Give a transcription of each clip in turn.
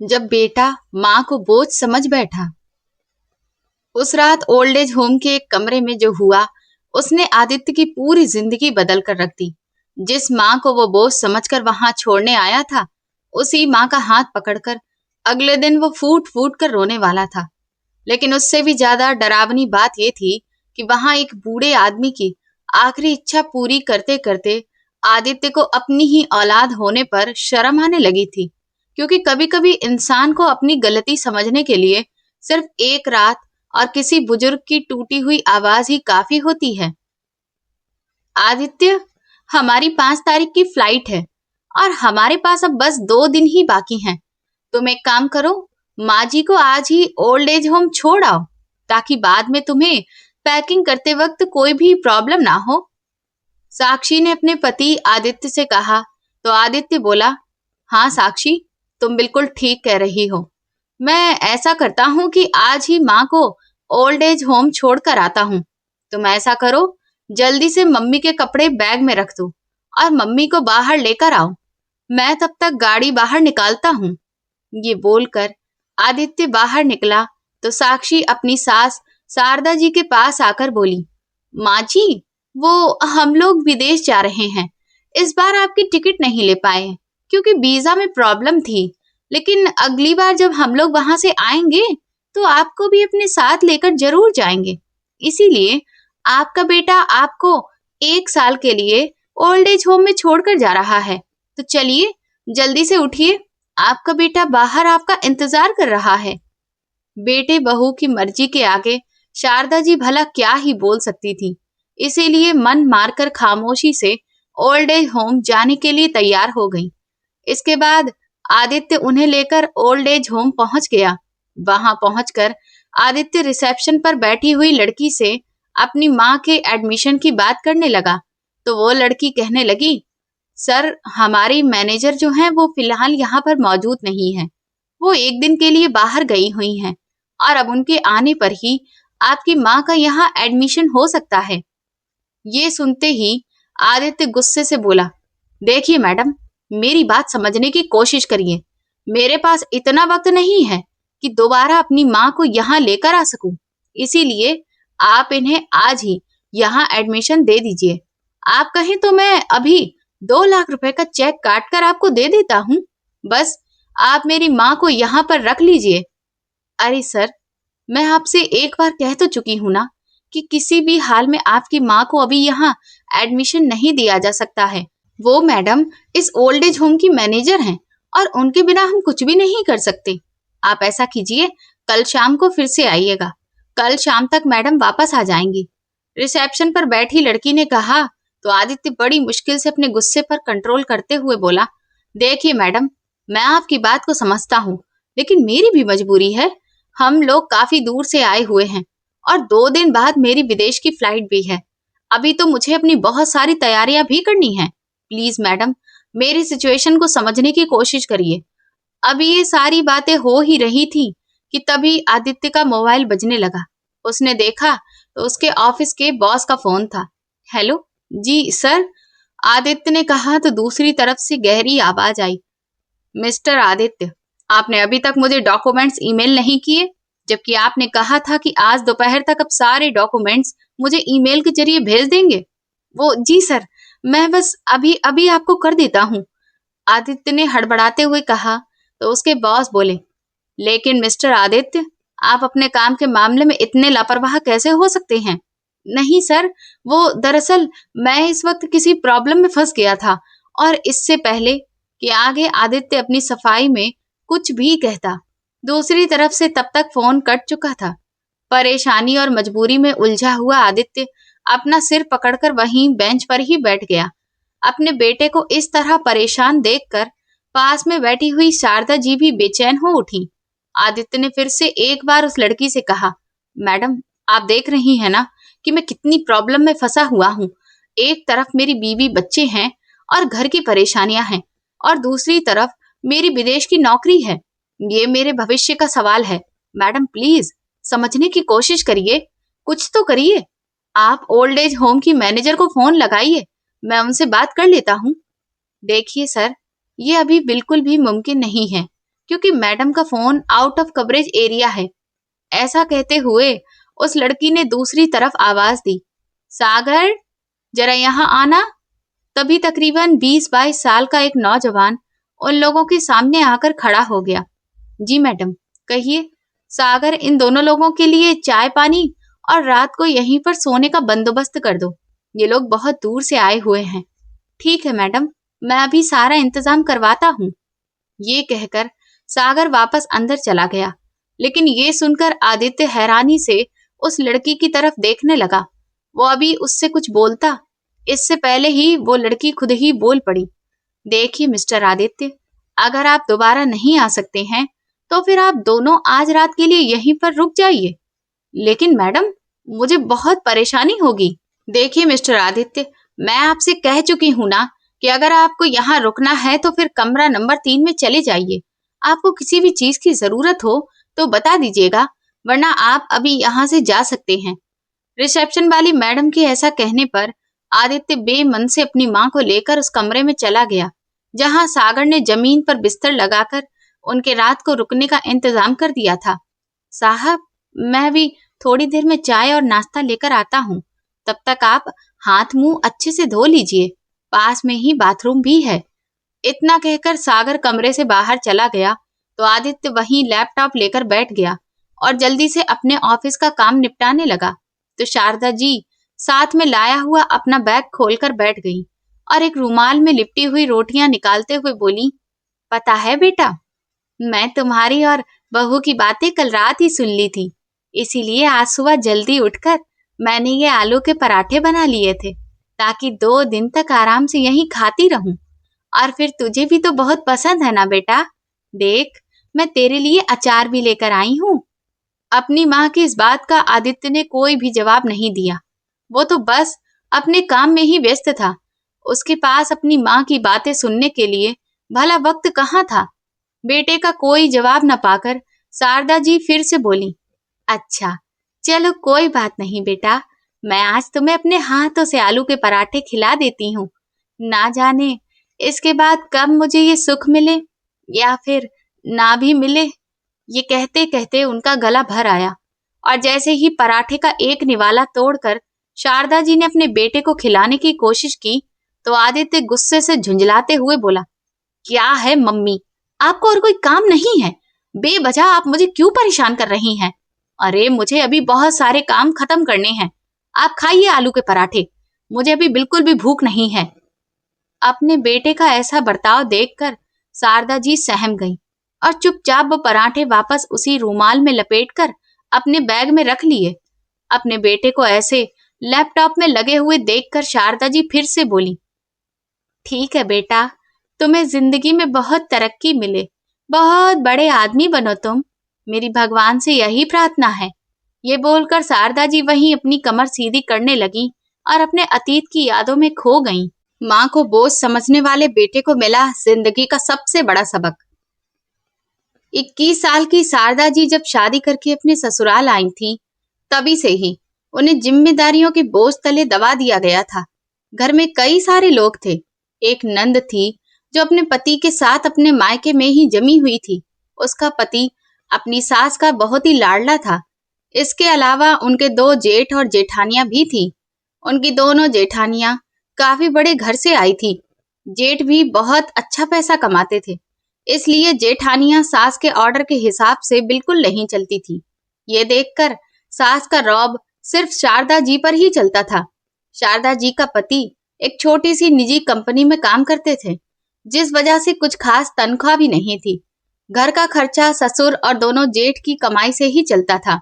जब बेटा माँ को बोझ समझ बैठा। उस रात ओल्ड एज होम के एक कमरे में जो हुआ, उसने आदित्य की पूरी जिंदगी बदल कर रख दी। जिस माँ को वो बोझ समझकर वहां छोड़ने आया था, उसी माँ का हाथ पकड़कर अगले दिन वो फूट फूट कर रोने वाला था। लेकिन उससे भी ज्यादा डरावनी बात ये थी कि वहां एक बूढ़े आदमी की आखिरी इच्छा पूरी करते करते आदित्य को अपनी ही औलाद होने पर शर्म आने लगी थी। क्योंकि कभी कभी इंसान को अपनी गलती समझने के लिए सिर्फ एक रात और किसी बुजुर्ग की टूटी हुई आवाज ही काफी होती है। आदित्य, हमारी 5 तारीख की फ्लाइट है और हमारे पास अब बस 2 दिन ही बाकी हैं। तुम एक काम करो, माँ जी को आज ही ओल्ड एज होम छोड़ आओ, ताकि बाद में तुम्हें पैकिंग करते वक्त कोई भी प्रॉब्लम ना हो। साक्षी ने अपने पति आदित्य से कहा। तो आदित्य बोला, हाँ साक्षी, तुम बिल्कुल ठीक कह रही हो। मैं ऐसा करता हूँ कि आज ही माँ को ओल्ड एज होम छोड़ कर आता हूँ। तुम ऐसा करो, जल्दी से मम्मी के कपड़े बैग में रख दो और मम्मी को बाहर लेकर आओ। मैं तब तक गाड़ी बाहर निकालता हूँ। ये बोलकर आदित्य बाहर निकला तो साक्षी अपनी सास शारदा जी के पास आकर बोली, माँ जी, वो हम लोग विदेश जा रहे हैं। इस बार आपकी टिकट नहीं ले पाए क्योंकि वीजा में प्रॉब्लम थी। लेकिन अगली बार जब हम लोग वहां से आएंगे तो आपको भी अपने साथ लेकर जरूर जाएंगे। इसीलिए आपका बेटा आपको 1 साल के लिए ओल्ड एज होम में छोड़कर जा रहा है। तो चलिए, जल्दी से उठिए, आपका बेटा बाहर आपका इंतजार कर रहा है। बेटे बहू की मर्जी के आगे शारदा जी भला क्या ही बोल सकती थी। इसीलिए मन मारकर खामोशी से ओल्ड एज होम जाने के लिए तैयार हो गई। इसके बाद आदित्य उन्हें लेकर ओल्ड एज होम पहुंच गया। वहां पहुंचकर आदित्य रिसेप्शन पर बैठी हुई लड़की से अपनी माँ के एडमिशन की बात करने लगा। तो वो लड़की कहने लगी, सर, हमारी मैनेजर जो हैं वो फिलहाल यहाँ पर मौजूद नहीं है। वो एक दिन के लिए बाहर गई हुई हैं और अब उनके आने पर ही आपकी माँ का यहाँ एडमिशन हो सकता है। ये सुनते ही आदित्य गुस्से से बोला, देखिए मैडम, मेरी बात समझने की कोशिश करिए। मेरे पास इतना वक्त नहीं है कि दोबारा अपनी माँ को यहाँ लेकर आ सकूं। इसीलिए आप इन्हें आज ही यहाँ एडमिशन दे दीजिए। आप कहें तो मैं अभी 2 लाख रुपए का चेक काट कर आपको दे देता हूँ। बस आप मेरी माँ को यहाँ पर रख लीजिए। अरे सर, मैं आपसे एक बार कह तो चुकी हूँ ना कि किसी भी हाल में आपकी माँ को अभी यहाँ एडमिशन नहीं दिया जा सकता है। वो मैडम इस ओल्ड एज होम की मैनेजर हैं और उनके बिना हम कुछ भी नहीं कर सकते। आप ऐसा कीजिए, कल शाम को फिर से आइएगा। कल शाम तक मैडम वापस आ जाएंगी। रिसेप्शन पर बैठी लड़की ने कहा। तो आदित्य बड़ी मुश्किल से अपने गुस्से पर कंट्रोल करते हुए बोला, देखिए मैडम, मैं आपकी बात को समझता हूँ, लेकिन मेरी भी मजबूरी है। हम लोग काफी दूर से आए हुए हैं और 2 दिन बाद मेरी विदेश की फ्लाइट भी है। अभी तो मुझे अपनी बहुत सारी तैयारियां भी करनी है। प्लीज मैडम, मेरी सिचुएशन को समझने की कोशिश करिए। अभी ये सारी बातें हो ही रही थी कि तभी आदित्य का मोबाइल बजने लगा। उसने देखा तो उसके ऑफिस के बॉस का फोन था। हेलो जी सर, आदित्य ने कहा तो दूसरी तरफ से गहरी आवाज आई, मिस्टर आदित्य, आपने अभी तक मुझे डॉक्यूमेंट्स ईमेल नहीं किए, जबकि आपने कहा था कि आज दोपहर तक आप सारे डॉक्यूमेंट्स मुझे ईमेल के जरिए भेज देंगे। वो जी सर, मैं बस अभी अभी आपको कर देता हूँ, आदित्य ने हड़बड़ाते हुए कहा। तो उसके बॉस बोले, लेकिन मिस्टर आदित्य, आप अपने काम के मामले में इतने लापरवाह कैसे हो सकते हैं? नहीं सर, वो दरअसल मैं इस वक्त किसी प्रॉब्लम में फंस गया था और इससे पहले कि आगे आदित्य अपनी सफाई में कुछ भी कहता, दूसरी तरफ से तब तक फोन कट चुका था। परेशानी और मजबूरी में उलझा हुआ आदित्य अपना सिर पकड़कर वहीं बेंच पर ही बैठ गया। अपने बेटे को इस तरह परेशान देखकर पास में बैठी हुई शारदा जी भी बेचैन हो उठी। आदित्य ने फिर से एक बार उस लड़की से कहा, मैडम, आप देख रही हैं ना कि मैं कितनी प्रॉब्लम में फंसा हुआ हूँ। एक तरफ मेरी बीवी बच्चे हैं और घर की परेशानियां हैं, और दूसरी तरफ मेरी विदेश की नौकरी है। ये मेरे भविष्य का सवाल है। मैडम प्लीज समझने की कोशिश करिए, कुछ तो करिए। आप ओल्ड एज होम की मैनेजर को फोन लगाइए, मैं उनसे बात कर लेता हूँ। देखिए सर, ये अभी बिल्कुल भी मुमकिन नहीं है। क्योंकि मैडम का phone out of coverage area है। ऐसा कहते हुए उस लड़की ने दूसरी तरफ आवाज दी, सागर, जरा यहाँ आना। तभी तकरीबन 20-22 साल का एक नौजवान उन लोगों के सामने आकर खड़ा हो गया। जी मैडम, कहिए। सागर, इन दोनों लोगों के लिए चाय पानी और रात को यहीं पर सोने का बंदोबस्त कर दो। ये लोग बहुत दूर से आए हुए हैं। ठीक है मैडम, मैं अभी सारा इंतजाम करवाता हूँ। ये कहकर सागर वापस अंदर चला गया। लेकिन ये सुनकर आदित्य हैरानी से उस लड़की की तरफ देखने लगा। वो अभी उससे कुछ बोलता, इससे पहले ही वो लड़की खुद ही बोल पड़ी, देखिए मिस्टर आदित्य, अगर आप दोबारा नहीं आ सकते हैं तो फिर आप दोनों आज रात के लिए यहीं पर रुक जाइए। लेकिन मैडम, मुझे बहुत परेशानी होगी। देखिए मिस्टर आदित्य, मैं आपसे कह चुकी हूं ना कि अगर आपको यहाँ रुकना है तो फिर कमरा नंबर 3 में चले जाइए। आपको किसी भी चीज की जरूरत हो तो बता दीजिएगा, वरना आप अभी यहाँ से जा सकते हैं। रिसेप्शन वाली मैडम के ऐसा कहने पर आदित्य बेमन से अपनी माँ को लेकर उस कमरे में चला गया जहाँ सागर ने जमीन पर बिस्तर लगाकर उनके रात को रुकने का इंतजाम कर दिया था। साहब, मैं भी थोड़ी देर में चाय और नाश्ता लेकर आता हूँ। तब तक आप हाथ मुंह अच्छे से धो लीजिए, पास में ही बाथरूम भी है। इतना कहकर सागर कमरे से बाहर चला गया तो आदित्य वहीं लैपटॉप लेकर बैठ गया और जल्दी से अपने ऑफिस का काम निपटाने लगा। तो शारदा जी साथ में लाया हुआ अपना बैग खोलकर बैठ गई और एक रुमाल में लिपटी हुई रोटियां निकालते हुए बोली, पता है बेटा, मैं तुम्हारी और बहू की बातें कल रात ही सुन ली थी, इसीलिए आज सुबह जल्दी उठकर मैंने ये आलू के पराठे बना लिए थे ताकि 2 दिन तक आराम से यहीं खाती रहूं। और फिर तुझे भी तो बहुत पसंद है ना बेटा, देख मैं तेरे लिए अचार भी लेकर आई हूँ। अपनी माँ की इस बात का आदित्य ने कोई भी जवाब नहीं दिया। वो तो बस अपने काम में ही व्यस्त था। उसके पास अपनी माँ की बातें सुनने के लिए भला वक्त कहाँ था। बेटे का कोई जवाब न पाकर शारदा जी फिर से बोली, अच्छा चलो कोई बात नहीं बेटा, मैं आज तुम्हें अपने हाथों से आलू के पराठे खिला देती हूँ। ना जाने इसके बाद कब मुझे ये सुख मिले या फिर ना भी मिले। ये कहते कहते उनका गला भर आया और जैसे ही पराठे का एक निवाला तोड़कर शारदा जी ने अपने बेटे को खिलाने की कोशिश की तो आदित्य गुस्से से झुंझलाते हुए बोला, क्या है मम्मी, आपको और कोई काम नहीं है? बेवजह आप मुझे क्यों परेशान कर रही हैं? अरे मुझे अभी बहुत सारे काम खत्म करने हैं। आप खाइए आलू के पराठे, मुझे अभी बिल्कुल भी भूख नहीं है। अपने बेटे का ऐसा बर्ताव देखकर शारदा जी सहम गईं और चुपचाप वो पराठे वापस उसी रूमाल में लपेटकर अपने बैग में रख लिए। अपने बेटे को ऐसे लैपटॉप में लगे हुए देखकर शारदा जी फिर से बोली, ठीक है बेटा, तुम्हें जिंदगी में बहुत तरक्की मिले, बहुत बड़े आदमी बनो तुम, मेरी भगवान से यही प्रार्थना है। ये बोलकर शारदा जी वहीं अपनी कमर सीधी करने लगी और अपने अतीत की यादों में खो गईं। माँ को बोझ समझने वाले बेटे को मिला जिंदगी का सबसे बड़ा सबक। 21 साल की शारदा जी जब शादी करके अपने ससुराल आई थी, तभी से ही उन्हें जिम्मेदारियों के बोझ तले दबा दिया गया था। घर में कई सारे लोग थे। एक नंद थी जो अपने पति के साथ अपने मायके में ही जमी हुई थी। उसका पति अपनी सास का बहुत ही लाडला था। इसके अलावा उनके 2 जेठ और जेठानियां भी थी। उनकी दोनों जेठानियां काफी बड़े घर से आई थी। जेठ भी बहुत अच्छा पैसा कमाते थे, इसलिए जेठानियां सास के ऑर्डर के हिसाब से बिल्कुल नहीं चलती थी। ये देखकर सास का रौब सिर्फ शारदा जी पर ही चलता था। शारदा जी का पति एक छोटी सी निजी कंपनी में काम करते थे, जिस वजह से कुछ खास तनख्वाह भी नहीं थी। घर का खर्चा ससुर और दोनों जेठ की कमाई से ही चलता था।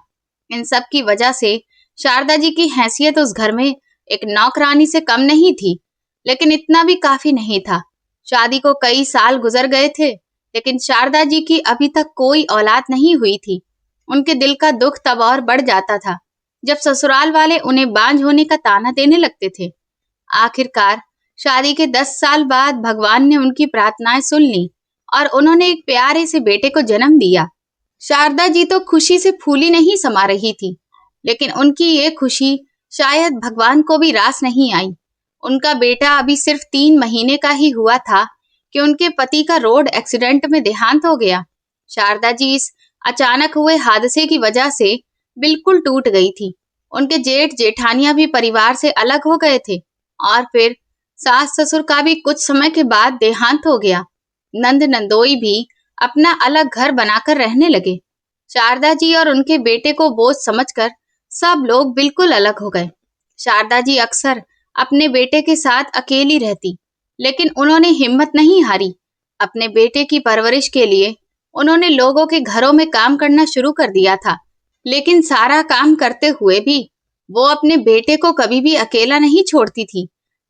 इन सब की वजह से शारदा जी की हैसियत उस घर में एक नौकरानी से कम नहीं थी, लेकिन इतना भी काफी नहीं था। शादी को कई साल गुजर गए थे, लेकिन शारदा जी की अभी तक कोई औलाद नहीं हुई थी। उनके दिल का दुख तब और बढ़ जाता था जब ससुराल वाले उन्हें बांझ होने का ताना देने लगते थे। आखिरकार शादी के 10 साल बाद भगवान ने उनकी प्रार्थनाएं सुन ली और उन्होंने एक प्यारे से बेटे को जन्म दिया। शारदा जी तो खुशी से फूली नहीं समा रही थी, लेकिन उनकी ये खुशी शायद भगवान को भी रास नहीं आई। उनका बेटा अभी सिर्फ 3 महीने का ही हुआ था कि उनके पति का रोड एक्सीडेंट में देहांत हो गया। शारदा जी इस अचानक हुए हादसे की वजह से बिल्कुल टूट गई थी। उनके जेठ जेठानियां भी परिवार से अलग हो गए थे और फिर सास ससुर का भी कुछ समय के बाद देहांत हो गया। नंद नंदोई भी अपना अलग घर बनाकर रहने लगे। शारदा जी और उनके बेटे को बोझ समझकर सब लोग बिल्कुल अलग हो गए। शारदा जी अक्सर अपने बेटे के साथ अकेली रहती, लेकिन उन्होंने हिम्मत नहीं हारी। अपने बेटे की परवरिश के लिए उन्होंने लोगों के घरों में काम करना शुरू कर दिया था, लेकिन सारा काम करते हुए भी वो अपने बेटे को कभी भी अकेला नहीं छोड़ती थी।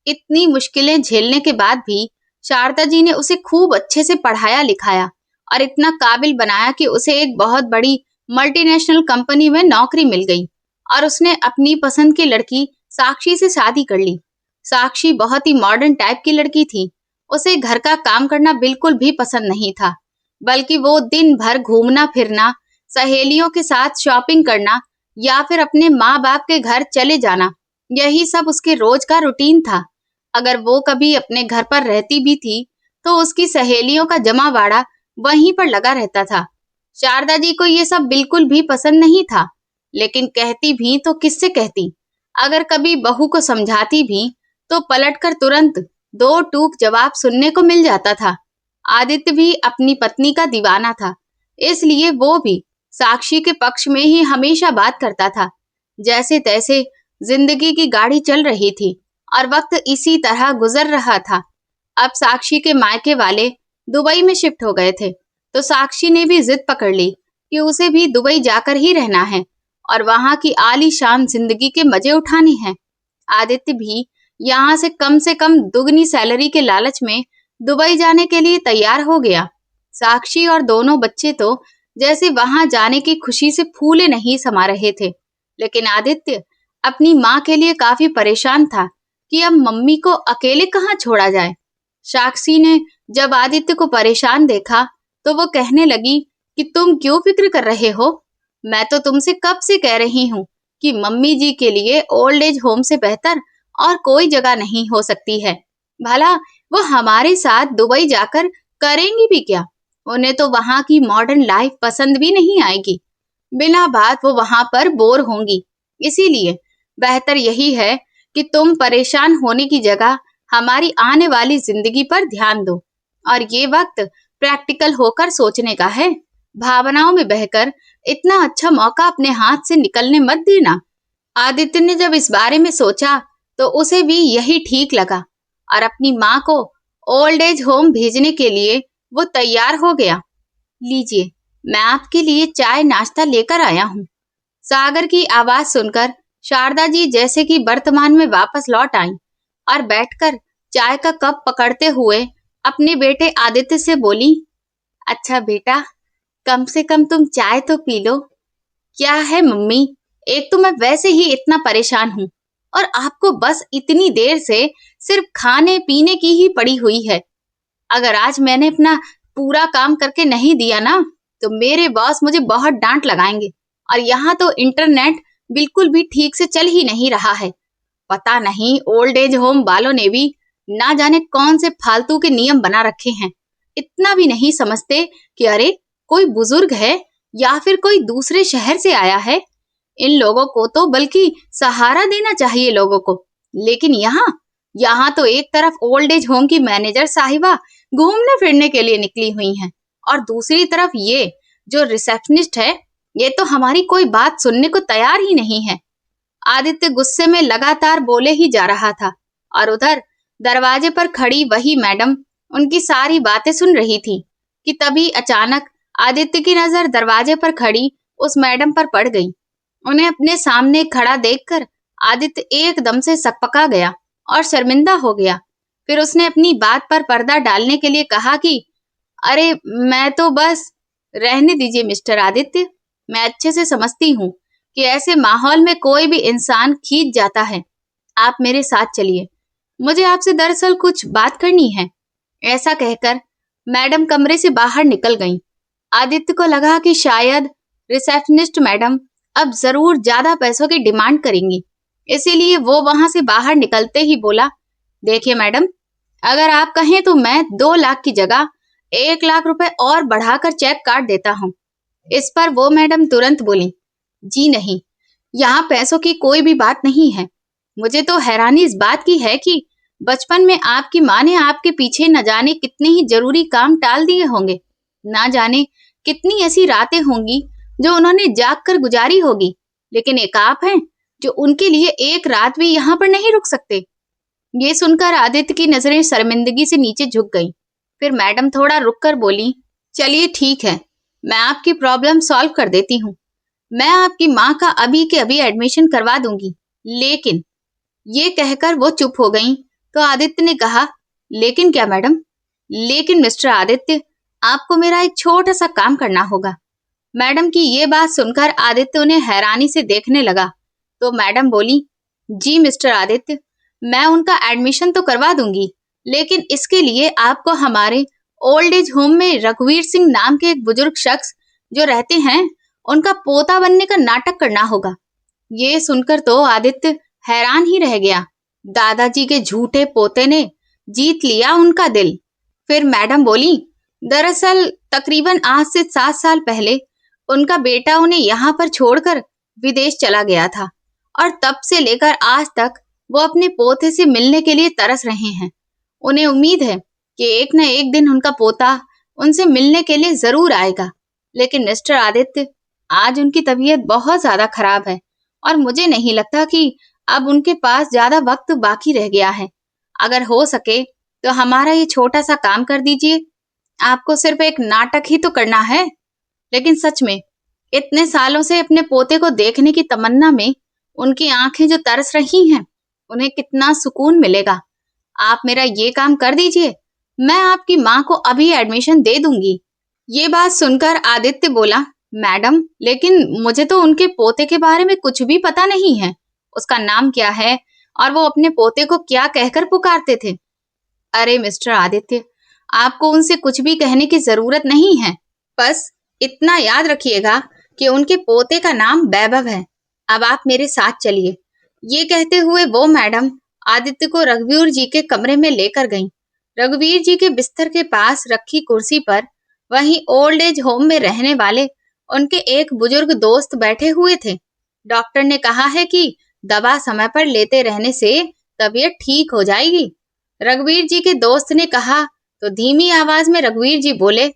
इतनी मुश्किलें झेलने के बाद भी शारदा जी ने उसे खूब अच्छे से पढ़ाया लिखाया और इतना काबिल बनाया कि उसे एक बहुत बड़ी मल्टीनेशनल कंपनी में नौकरी मिल गई और उसने अपनी पसंद की लड़की साक्षी से शादी कर ली। साक्षी बहुत ही मॉडर्न टाइप की लड़की थी। उसे घर का काम करना बिल्कुल भी पसंद नहीं था, बल्कि वो दिन भर घूमना फिरना, सहेलियों के साथ शॉपिंग करना या फिर अपने माँ बाप के घर चले जाना, यही सब उसके रोज का रूटीन था। अगर वो कभी अपने घर पर रहती भी थी तो उसकी सहेलियों का जमावाड़ा वहीं पर लगा रहता था। शारदा जी को ये सब बिल्कुल भी पसंद नहीं था, लेकिन कहती भी तो किससे कहती। अगर कभी बहू को समझाती भी तो पलटकर तुरंत दो टूक जवाब सुनने को मिल जाता था। आदित्य भी अपनी पत्नी का दीवाना था, इसलिए वो भी साक्षी के पक्ष में ही हमेशा बात करता था। जैसे तैसे जिंदगी की गाड़ी चल रही थी और वक्त इसी तरह गुजर रहा था। अब साक्षी के मायके वाले दुबई में शिफ्ट हो गए थे, तो साक्षी ने भी जिद पकड़ ली कि उसे भी दुबई जाकर ही रहना है और वहां की आलीशान जिंदगी के मजे उठाने हैं। आदित्य भी यहाँ से कम दुगनी सैलरी के लालच में दुबई जाने के लिए तैयार हो गया। साक्षी और दोनों बच्चे तो जैसे वहां जाने की खुशी से फूले नहीं समा रहे थे, लेकिन आदित्य अपनी माँ के लिए काफी परेशान था कि अब मम्मी को अकेले कहाँ छोड़ा जाए। साक्षी ने जब आदित्य को परेशान देखा तो वो कहने लगी कि तुम क्यों फिक्र कर रहे हो? मैं तो तुमसे कब से कह रही हूँ कि मम्मी जी के लिए ओल्ड एज होम से बेहतर और कोई जगह नहीं हो सकती है। भला वो हमारे साथ दुबई जाकर करेंगी भी क्या? उन्हें तो वहां की मॉडर्न लाइफ पसंद भी नहीं आएगी। बिना बात वो वहां पर बोर होंगी। इसीलिए बेहतर यही है कि तुम परेशान होने की जगह हमारी आने वाली जिंदगी पर ध्यान दो और ये वक्त प्रैक्टिकल होकर सोचने का है। भावनाओं में बहकर इतना अच्छा मौका अपने हाथ से निकलने मत देना। आदित्य ने जब इस बारे में सोचा तो उसे भी यही ठीक लगा और अपनी माँ को ओल्ड एज होम भेजने के लिए वो तैयार हो गया। लीजिए, मैं आपके लिए चाय नाश्ता लेकर आया हूँ। सागर की आवाज सुनकर शारदा जी जैसे कि वर्तमान में वापस लौट आई और बैठकर चाय का कप पकड़ते हुए अपने बेटे आदित्य से बोली, अच्छा बेटा, कम से कम तुम चाय तो पी लो। क्या है मम्मी, एक तो मैं वैसे ही इतना परेशान हूँ और आपको बस इतनी देर से सिर्फ खाने पीने की ही पड़ी हुई है। अगर आज मैंने अपना पूरा काम करके नहीं दिया ना तो मेरे बॉस मुझे बहुत डांट लगाएंगे और यहाँ तो इंटरनेट बिल्कुल भी ठीक से चल ही नहीं रहा है। पता नहीं ओल्ड एज होम वालों ने भी ना जाने कौन से फालतू के नियम बना रखे हैं। इतना भी नहीं समझते कि अरे कोई बुजुर्ग है या फिर कोई दूसरे शहर से आया है। इन लोगों को तो बल्कि सहारा देना चाहिए लोगों को। लेकिन यहाँ तो एक तरफ ओल्ड एज होम की मैनेजर साहिबा घूमने फिरने के लिए निकली हुई हैं और दूसरी तरफ ये जो रिसेप्शनिस्ट है, ये तो हमारी कोई बात सुनने को तैयार ही नहीं है। आदित्य गुस्से में लगातार बोले ही जा रहा था और उधर दरवाजे पर खड़ी वही मैडम उनकी सारी बातें सुन रही थी कि तभी अचानक आदित्य की नजर दरवाजे पर खड़ी उस मैडम पर पड़ गई। उन्हें अपने सामने खड़ा देखकर आदित्य एकदम से सकपका गया और शर्मिंदा हो गया। फिर उसने अपनी बात पर पर्दा डालने के लिए कहा कि अरे मैं तो बस, रहने दीजिए मिस्टर आदित्य, मैं अच्छे से समझती हूँ कि ऐसे माहौल में कोई भी इंसान खींच जाता है। आप मेरे साथ चलिए, मुझे आपसे दरअसल कुछ बात करनी है। ऐसा कहकर मैडम कमरे से बाहर निकल गईं। आदित्य को लगा कि शायद रिसेप्शनिस्ट मैडम अब जरूर ज्यादा पैसों की डिमांड करेंगी, इसीलिए वो वहां से बाहर निकलते ही बोला, देखिए मैडम, अगर आप कहें तो मैं 2 लाख की जगह 1 लाख रुपए और बढ़ाकर चेक काट देता हूँ। इस पर वो मैडम तुरंत बोली, जी नहीं, यहाँ पैसों की कोई भी बात नहीं है। मुझे तो हैरानी इस बात की है कि बचपन में आपकी माँ ने आपके पीछे न जाने कितने ही जरूरी काम टाल दिए होंगे। ना जाने कितनी ऐसी रातें होंगी जो उन्होंने जाग कर गुजारी होगी, लेकिन एक आप हैं जो उनके लिए एक रात भी यहाँ पर नहीं रुक सकते। ये सुनकर आदित्य की नजरें शर्मिंदगी से नीचे झुक गईं। फिर मैडम थोड़ा रुक कर बोली, चलिए ठीक है, मैं आपकी प्रॉब्लम सॉल्व कर देती हूँ। मैं आपकी माँ का अभी के अभी एडमिशन करवा दूंगी। लेकिन ये कहकर वो चुप हो गईं, तो आदित्य ने कहा, लेकिन क्या मैडम? लेकिन मिस्टर आदित्य, आपको मेरा एक छोटा सा काम करना होगा। मैडम की ये बात सुनकर आदित्य उन्हें हैरानी से देखने लगा। तो मैडम बोली, जी मिस्टर आदित्य, मैं उनका एडमिशन तो करवा दूंगी, लेकिन इसके लिए आपको हमारे ओल्ड एज होम में रघुवीर सिंह नाम के एक बुजुर्ग शख्स जो रहते हैं, उनका पोता बनने का नाटक करना होगा। ये सुनकर तो आदित्य हैरान ही रह गया। दादाजी के झूठे पोते ने जीत लिया उनका दिल। फिर मैडम बोली, दरअसल तकरीबन आज से 7 साल पहले उनका बेटा उन्हें यहाँ पर छोड़कर विदेश चला गया था, और तब से लेकर आज तक वो अपने पोते से मिलने के लिए तरस रहे हैं। उन्हें उम्मीद है कि एक न एक दिन उनका पोता उनसे मिलने के लिए जरूर आएगा। लेकिन मिस्टर आदित्य, आज उनकी तबीयत बहुत ज्यादा खराब है और मुझे नहीं लगता कि अब उनके पास ज्यादा वक्त बाकी रह गया है। अगर हो सके तो हमारा ये छोटा सा काम कर दीजिए। आपको सिर्फ एक नाटक ही तो करना है, लेकिन सच में इतने सालों से अपने पोते को देखने की तमन्ना में उनकी आंखें जो तरस रही हैं, उन्हें कितना सुकून मिलेगा। आप मेरा ये काम कर दीजिए, मैं आपकी माँ को अभी एडमिशन दे दूंगी। ये बात सुनकर आदित्य बोला, मैडम, लेकिन मुझे तो उनके पोते के बारे में कुछ भी पता नहीं है। उसका नाम क्या है और वो अपने पोते को क्या कहकर पुकारते थे? अरे मिस्टर आदित्य, आपको उनसे कुछ भी कहने की जरूरत नहीं है। बस इतना याद रखिएगा कि उनके पोते का नाम वैभव है। अब आप मेरे साथ चलिए। ये कहते हुए वो मैडम आदित्य को रघुवीर जी के कमरे में लेकर गईं। रघुवीर जी के बिस्तर के पास रखी कुर्सी पर वहीं ओल्ड एज होम में रहने वाले उनके एक बुजुर्ग दोस्त बैठे हुए थे। डॉक्टर ने कहा है कि दवा समय पर लेते रहने से तबीयत ठीक हो जाएगी। रघुवीर जी के दोस्त ने कहा तो धीमी आवाज में रघुवीर जी बोले,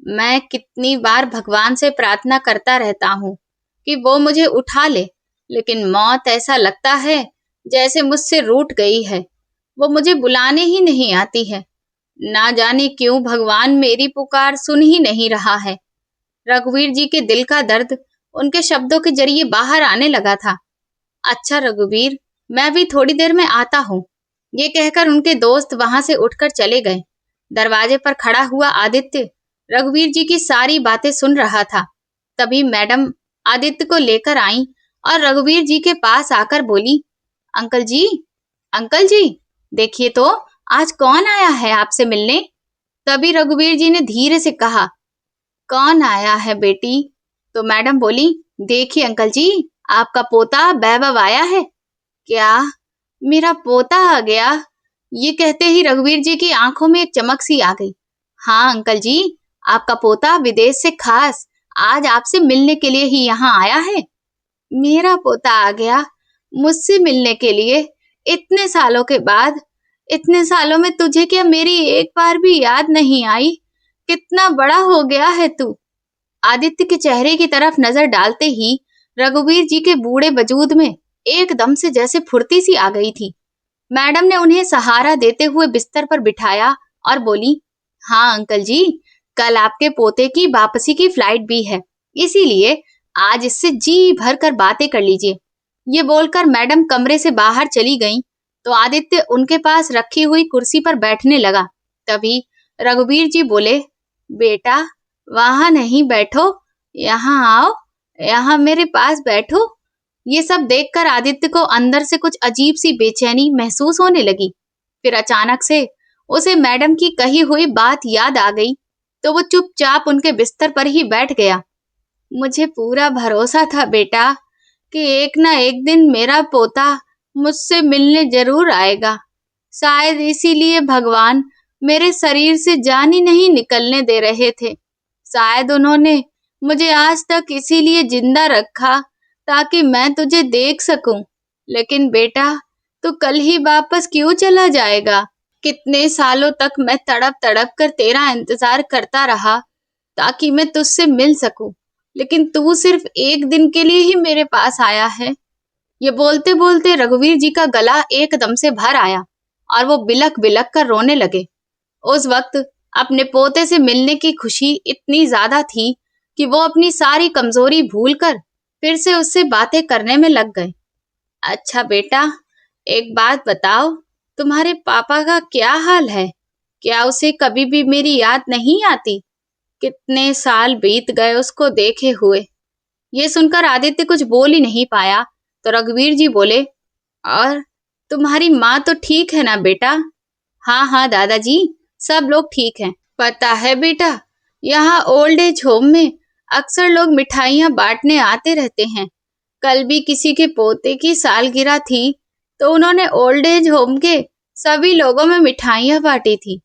मैं कितनी बार भगवान से प्रार्थना करता रहता हूँ कि वो मुझे उठा ले, लेकिन मौत ऐसा लगता है जैसे मुझसे रूठ गई है। वो मुझे बुलाने ही नहीं आती है। ना जाने क्यों भगवान मेरी पुकार सुन ही नहीं रहा है। रघुवीर जी के दिल का दर्द उनके शब्दों के जरिए बाहर आने लगा था। अच्छा रघुवीर, मैं भी थोड़ी देर में आता हूँ। ये कहकर उनके दोस्त वहां से उठकर चले गए। दरवाजे पर खड़ा हुआ आदित्य रघुवीर जी की सारी बातें सुन रहा था। तभी मैडम आदित्य को लेकर आई और रघुवीर जी के पास आकर बोली, अंकल जी, अंकल जी, देखिए तो आज कौन आया है आपसे मिलने। तभी रघुवीर जी ने धीरे से कहा, कौन आया है बेटी? तो मैडम बोली, देखिए अंकल जी, आपका पोता वैभव आया है। क्या? मेरा पोता आ गया? ये कहते ही रघुवीर जी की आंखों में एक चमक सी आ गई। हाँ अंकल जी, आपका पोता विदेश से खास आज आपसे मिलने के लिए ही यहाँ आया है। मेरा पोता आ गया मुझसे मिलने के लिए इतने सालों के बाद। इतने सालों में तुझे क्या मेरी एक बार भी याद नहीं आई? कितना बड़ा हो गया है तू। आदित्य के चेहरे की तरफ नजर डालते ही रघुवीर जी के बूढ़े वजूद में एकदम से जैसे फुर्ती सी आ गई थी। मैडम ने उन्हें सहारा देते हुए बिस्तर पर बिठाया और बोली, हाँ अंकल जी, कल आपके पोते की वापसी की फ्लाइट भी है, इसीलिए आज इससे जी भर कर बातें कर लीजिए। ये बोलकर मैडम कमरे से बाहर चली गईं, तो आदित्य उनके पास रखी हुई कुर्सी पर बैठने लगा। तभी रघुवीर जी बोले, बेटा वहां नहीं बैठो, यहाँ आओ, यहाँ मेरे पास बैठो। ये सब देखकर आदित्य को अंदर से कुछ अजीब सी बेचैनी महसूस होने लगी। फिर अचानक से उसे मैडम की कही हुई बात याद आ गई, तो वो चुपचाप उनके बिस्तर पर ही बैठ गया। मुझे पूरा भरोसा था बेटा कि एक ना एक दिन मेरा पोता मुझसे मिलने जरूर आएगा। शायद इसीलिए भगवान मेरे शरीर से जान ही नहीं निकलने दे रहे थे। शायद उन्होंने मुझे आज तक इसीलिए जिंदा रखा ताकि मैं तुझे देख सकूं। लेकिन बेटा, तू कल ही वापस क्यों चला जाएगा? कितने सालों तक मैं तड़प तड़प कर तेरा इंतजार करता रहा ताकि मैं तुझसे मिल सकूं, लेकिन तू सिर्फ एक दिन के लिए ही मेरे पास आया है। ये बोलते बोलते रघुवीर जी का गला एकदम से भर आया और वो बिलख बिलख कर रोने लगे। उस वक्त अपने पोते से मिलने की खुशी इतनी ज्यादा थी कि वो अपनी सारी कमजोरी भूलकर फिर से उससे बातें करने में लग गए। अच्छा बेटा, एक बात बताओ, तुम्हारे पापा का क्या हाल है? क्या उसे कभी भी मेरी याद नहीं आती? कितने साल बीत गए उसको देखे हुए। ये सुनकर आदित्य कुछ बोल ही नहीं पाया तो रघुवीर जी बोले, और तुम्हारी माँ तो ठीक है ना बेटा? हाँ हाँ दादाजी, सब लोग ठीक हैं। पता है बेटा, यहाँ ओल्ड एज होम में अक्सर लोग मिठाइयाँ बांटने आते रहते हैं। कल भी किसी के पोते की सालगिरह थी तो उन्होंने ओल्ड एज होम के सभी लोगों में मिठाइयाँ बांटी थी।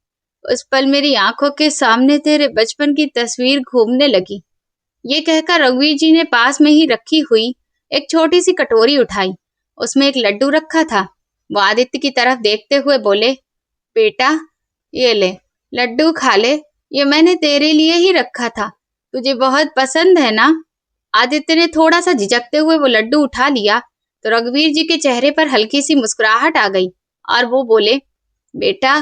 उस पल मेरी आंखों के सामने तेरे बचपन की तस्वीर घूमने लगी। ये कहकर रघुवीर जी ने पास में ही रखी हुई एक छोटी सी कटोरी उठाई। उसमें एक लड्डू रखा था। वो आदित्य की तरफ देखते हुए बोले, बेटा ये ले, लड्डू खा ले, ये मैंने तेरे लिए ही रखा था, तुझे बहुत पसंद है ना? आदित्य ने थोड़ा सा झिझकते हुए वो लड्डू उठा लिया तो रघुवीर जी के चेहरे पर हल्की सी मुस्कुराहट आ गई और वो बोले, बेटा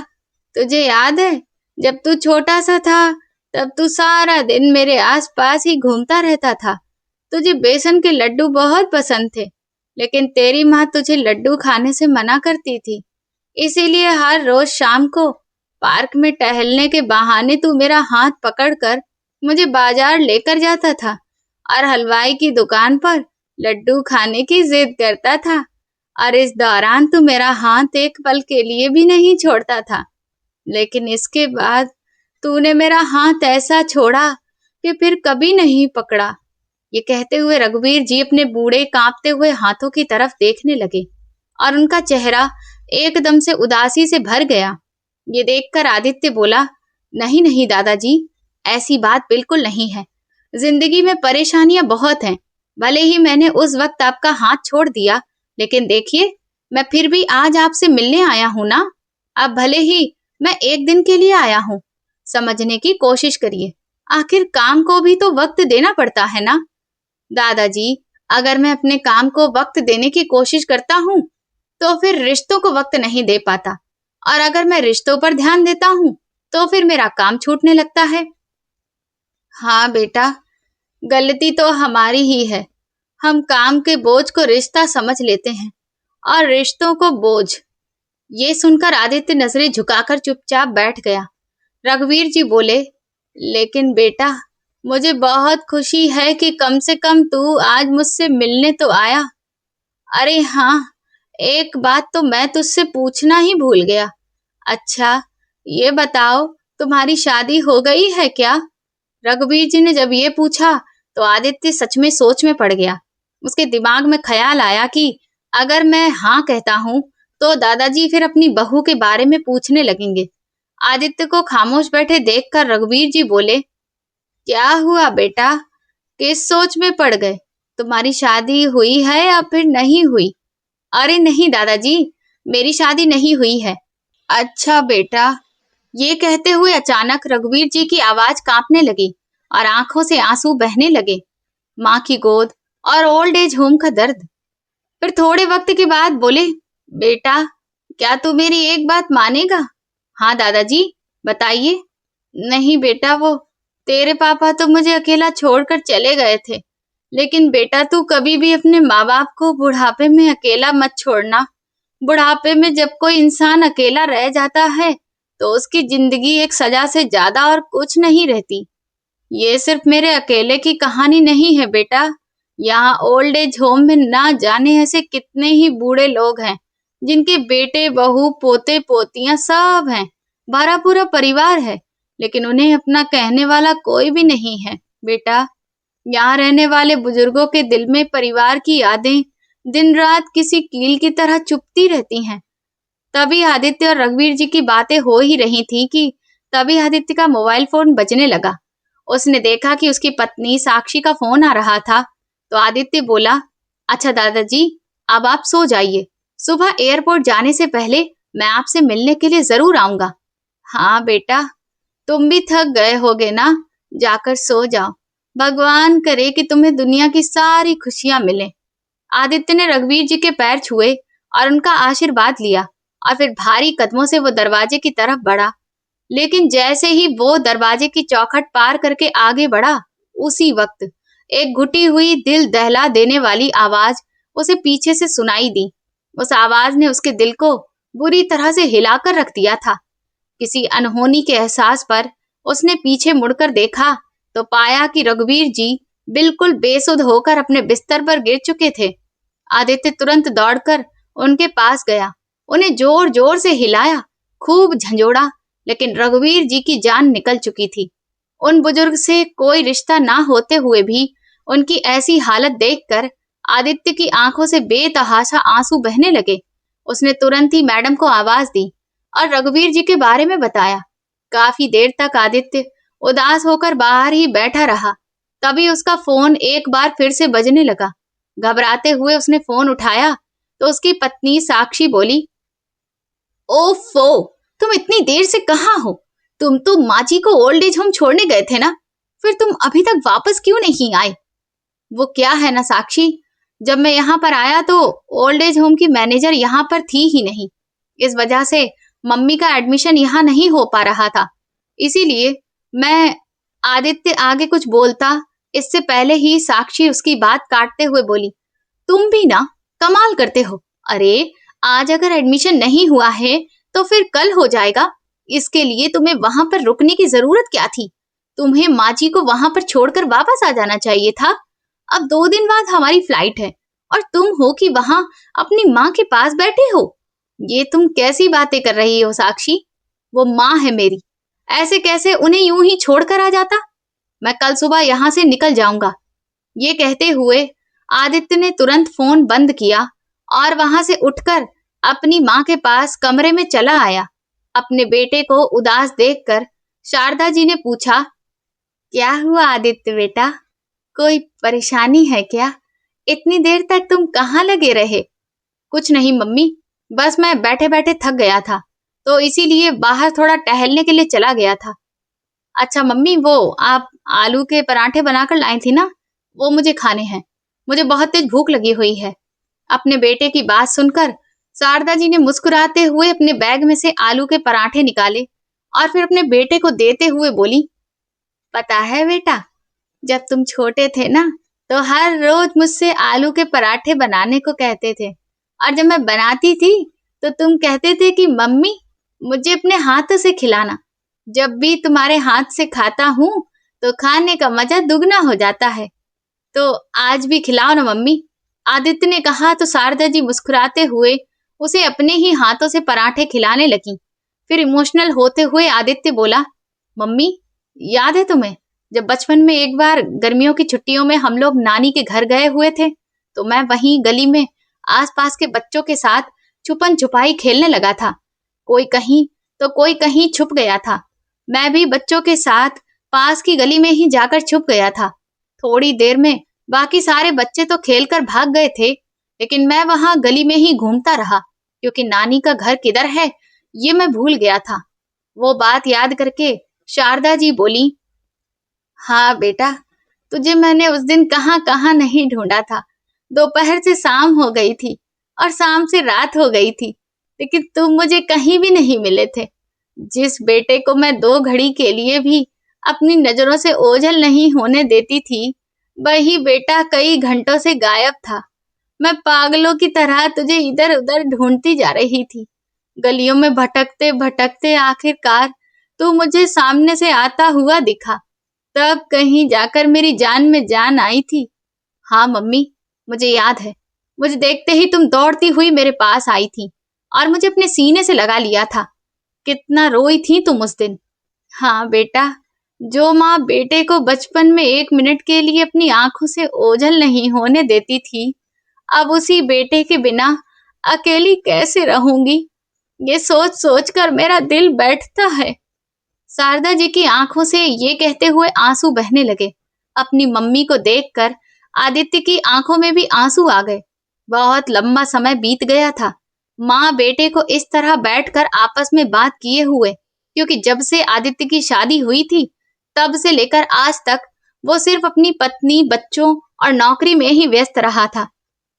तुझे याद है जब तू छोटा सा था तब तू सारा दिन मेरे आसपास ही घूमता रहता था। तुझे बेसन के लड्डू बहुत पसंद थे, लेकिन तेरी माँ तुझे लड्डू खाने से मना करती थी। इसीलिए हर रोज शाम को पार्क में टहलने के बहाने तू मेरा हाथ पकड़कर मुझे बाजार लेकर जाता था और हलवाई की दुकान पर लड्डू खाने की जिद करता था। और इस दौरान तू मेरा हाथ एक पल के लिए भी नहीं छोड़ता था। लेकिन इसके बाद तूने मेरा हाथ ऐसा छोड़ा कि फिर कभी नहीं पकड़ा। ये कहते हुए रघुवीर जी अपने बूढ़े कांपते हुए हाथों की तरफ देखने लगे और उनका चेहरा एकदम से उदासी से भर गया। ये देखकर आदित्य बोला, नहीं नहीं दादाजी, ऐसी बात बिल्कुल नहीं है। जिंदगी में परेशानियां बहुत हैं। भले ही मैंने उस वक्त आपका हाथ छोड़ दिया, लेकिन देखिए मैं फिर भी आज आपसे मिलने आया हूं ना। अब भले ही मैं एक दिन के लिए आया हूं, समझने की कोशिश करिए। आखिर काम को भी तो वक्त देना पड़ता है ना। दादाजी, अगर मैं अपने काम को वक्त देने की कोशिश करता हूँ तो फिर रिश्तों को वक्त नहीं दे पाता, और अगर मैं रिश्तों पर ध्यान देता हूँ तो फिर मेरा काम छूटने लगता है। हाँ बेटा, गलती तो हमारी ही है। हम काम के बोझ को रिश्ता समझ लेते हैं और रिश्तों को बोझ। ये सुनकर आदित्य नजरें झुकाकर चुपचाप बैठ गया। रघुवीर जी बोले, लेकिन बेटा मुझे बहुत खुशी है कि कम से कम तू आज मुझसे मिलने तो आया। अरे हाँ, एक बात तो मैं तुझसे पूछना ही भूल गया। अच्छा ये बताओ, तुम्हारी शादी हो गई है क्या? रघुवीर जी ने जब ये पूछा तो आदित्य सच में सोच में पड़ गया। उसके दिमाग में ख्याल आया कि अगर मैं हाँ कहता हूँ तो दादाजी फिर अपनी बहू के बारे में पूछने लगेंगे। आदित्य को खामोश बैठे देखकर रघुवीर जी बोले, क्या हुआ बेटा, किस सोच में पड़ गए? तुम्हारी शादी हुई है या फिर नहीं हुई? अरे नहीं दादाजी, मेरी शादी नहीं हुई है। अच्छा बेटा। ये कहते हुए अचानक रघुवीर जी की आवाज कांपने लगी और आंखों से आंसू बहने लगे। माँ की गोद और ओल्ड एज होम का दर्द। फिर थोड़े वक्त के बाद बोले, बेटा क्या तू मेरी एक बात मानेगा? हाँ दादाजी, बताइए। नहीं बेटा, वो तेरे पापा तो मुझे अकेला छोड़कर चले गए थे, लेकिन बेटा तू कभी भी अपने माँ बाप को बुढ़ापे में अकेला मत छोड़ना। बुढ़ापे में जब कोई इंसान अकेला रह जाता है तो उसकी जिंदगी एक सजा से ज्यादा और कुछ नहीं रहती। ये सिर्फ मेरे अकेले की कहानी नहीं है बेटा। यहाँ ओल्ड एज होम में ना जाने ऐसे कितने ही बूढ़े लोग हैं जिनके बेटे बहू पोते पोतियां सब हैं, भरा पूरा परिवार है, लेकिन उन्हें अपना कहने वाला कोई भी नहीं है। बेटा, यहाँ रहने वाले बुजुर्गों के दिल में परिवार की यादें दिन रात किसी कील की तरह चुभती रहती हैं। तभी आदित्य और रघुवीर जी की बातें हो ही रही थी कि तभी आदित्य का मोबाइल फोन बजने लगा। उसने देखा कि उसकी पत्नी साक्षी का फोन आ रहा था। तो आदित्य बोला, अच्छा दादाजी, अब आप सो जाइए। सुबह एयरपोर्ट जाने से पहले मैं आपसे मिलने के लिए जरूर आऊंगा। हाँ बेटा, तुम भी थक गए होगे ना, जाकर सो जाओ। भगवान करे कि तुम्हें दुनिया की सारी खुशियां मिले। आदित्य ने रघुवीर जी के पैर छुए और उनका आशीर्वाद लिया और फिर भारी कदमों से वो दरवाजे की तरफ बढ़ा। लेकिन जैसे ही वो दरवाजे की चौखट पार करके आगे बढ़ा, उसी वक्त एक घुटी हुई दिल दहला देने वाली आवाज उसे पीछे से सुनाई दी। उस आवाज ने उसके दिल को बुरी तरह से हिलाकर रख दिया था। किसी अनहोनी के एहसास पर उसने पीछे मुड़कर देखा तो पाया कि रघुवीर जी बिल्कुल बेसुध होकर अपने बिस्तर पर गिर चुके थे। आदित्य तुरंत दौड़कर उनके पास गया, उन्हें जोर जोर से हिलाया, खूब झंझोड़ा, लेकिन रघुवीर जी की जान निकल चुकी थी। उन बुजुर्ग से कोई रिश्ता ना होते हुए भी उनकी ऐसी हालत देखकर आदित्य की आंखों से बेतहाशा आंसू बहने लगे। उसने तुरंत ही मैडम को आवाज दी और रघुवीर जी के बारे में बताया। काफी देर तक आदित्य उदास होकर बाहर ही बैठा रहा। तभी उसका फोन एक बार फिर से बजने लगा। घबराते हुए उसने फोन उठाया तो उसकी पत्नी साक्षी बोली, ओफो, तुम इतनी देर से कहाँ हो? तुम तो माँ जी को ओल्ड एज होम छोड़ने गए थे ना, फिर तुम अभी तक वापस क्यों नहीं आए? वो क्या है ना साक्षी, जब मैं यहाँ पर आया तो ओल्ड एज होम की मैनेजर यहाँ पर थी ही नहीं। इस वजह से मम्मी का एडमिशन यहाँ नहीं हो पा रहा था। इसीलिए मैं आदित्य आगे कुछ बोलता इससे पहले ही साक्षी उसकी बात काटते हुए बोली, तुम भी ना कमाल करते हो। अरे, आज अगर एडमिशन नहीं हुआ है तो फिर कल हो जाएगा। इसके लिए तुम्हें वहां पर रुकने की जरूरत क्या थी? तुम्हें माँ जी को वहां पर छोड़कर वापस आ जाना चाहिए था। अब 2 दिन बाद हमारी फ्लाइट है और तुम हो कि वहां अपनी माँ के पास बैठे हो। ये तुम कैसी बातें कर रही हो साक्षी? वो माँ है मेरी, ऐसे कैसे उन्हें यूं ही छोड़कर आ जाता? मैं कल सुबह यहाँ से निकल जाऊंगा। ये कहते हुए आदित्य ने तुरंत फोन बंद किया और वहां से उठकर अपनी माँ के पास कमरे में चला आया। अपने बेटे को उदास देखकर शारदा जी ने पूछा, क्या हुआ आदित्य बेटा, कोई परेशानी है क्या? इतनी देर तक तुम कहाँ लगे रहे? कुछ नहीं मम्मी, बस मैं बैठे बैठे थक गया था तो इसीलिए बाहर थोड़ा टहलने के लिए चला गया था। अच्छा मम्मी, वो आप आलू के पराठे बनाकर लाई थी ना, वो मुझे खाने हैं। मुझे बहुत तेज भूख लगी हुई है। अपने बेटे की बात सुनकर शारदा जी ने मुस्कुराते हुए अपने बैग में से आलू के पराठे निकाले और फिर अपने बेटे को देते हुए बोली, पता है बेटा, जब तुम छोटे थे ना तो हर रोज मुझसे आलू के पराठे बनाने को कहते थे और जब मैं बनाती थी तो तुम कहते थे कि मम्मी मुझे अपने हाथों से खिलाना। जब भी तुम्हारे हाथ से खाता हूँ तो खाने का मजा दुगना हो जाता है। तो आज भी खिलाओ ना मम्मी। आदित्य ने कहा तो शारदा जी मुस्कुराते हुए उसे अपने ही हाथों से पराठे खिलाने लगी। फिर इमोशनल होते हुए आदित्य बोला, मम्मी, याद है तुम्हें जब बचपन में एक बार गर्मियों की छुट्टियों में हम लोग नानी के घर गए हुए थे तो मैं वहीं गली में आसपास के बच्चों के साथ छुपन छुपाई खेलने लगा था। कोई कहीं तो कोई कहीं छुप गया था। मैं भी बच्चों के साथ पास की गली में ही जाकर छुप गया था। थोड़ी देर में बाकी सारे बच्चे तो खेलकर भाग गए थे, लेकिन मैं वहां गली में ही घूमता रहा क्योंकि नानी का घर किधर है ये मैं भूल गया था। वो बात याद करके शारदा जी बोली, हाँ बेटा, तुझे मैंने उस दिन कहाँ कहाँ नहीं ढूंढा था। दोपहर से शाम हो गई थी और शाम से रात हो गई थी, लेकिन तुम मुझे कहीं भी नहीं मिले थे। जिस बेटे को मैं 2 घड़ी के लिए भी अपनी नजरों से ओझल नहीं होने देती थी, वही बेटा कई घंटों से गायब था। मैं पागलों की तरह तुझे इधर उधर ढूंढती जा रही थी। गलियों में भटकते भटकते आखिरकार तू मुझे सामने से आता हुआ दिखा। तब कहीं जाकर मेरी जान में जान आई थी। हाँ मम्मी, मुझे याद है। मुझे देखते ही तुम दौड़ती हुई मेरे पास आई थी और मुझे अपने सीने से लगा लिया था। कितना रोई थी तुम उस दिन। हाँ बेटा, जो माँ बेटे को बचपन में 1 मिनट के लिए अपनी आंखों से ओझल नहीं होने देती थी, अब उसी बेटे के बिना अकेली कैसे रहूंगी। ये सोच सोच कर मेरा दिल बैठता है। शारदा जी की आंखों से ये कहते हुए आंसू बहने लगे। अपनी मम्मी को देखकर आदित्य की आंखों में भी आंसू आ गए। बहुत लंबा समय बीत गया था माँ बेटे को इस तरह बैठकर आपस में बात किए हुए, क्योंकि जब से आदित्य की शादी हुई थी तब से लेकर आज तक वो सिर्फ अपनी पत्नी, बच्चों और नौकरी में ही व्यस्त रहा था।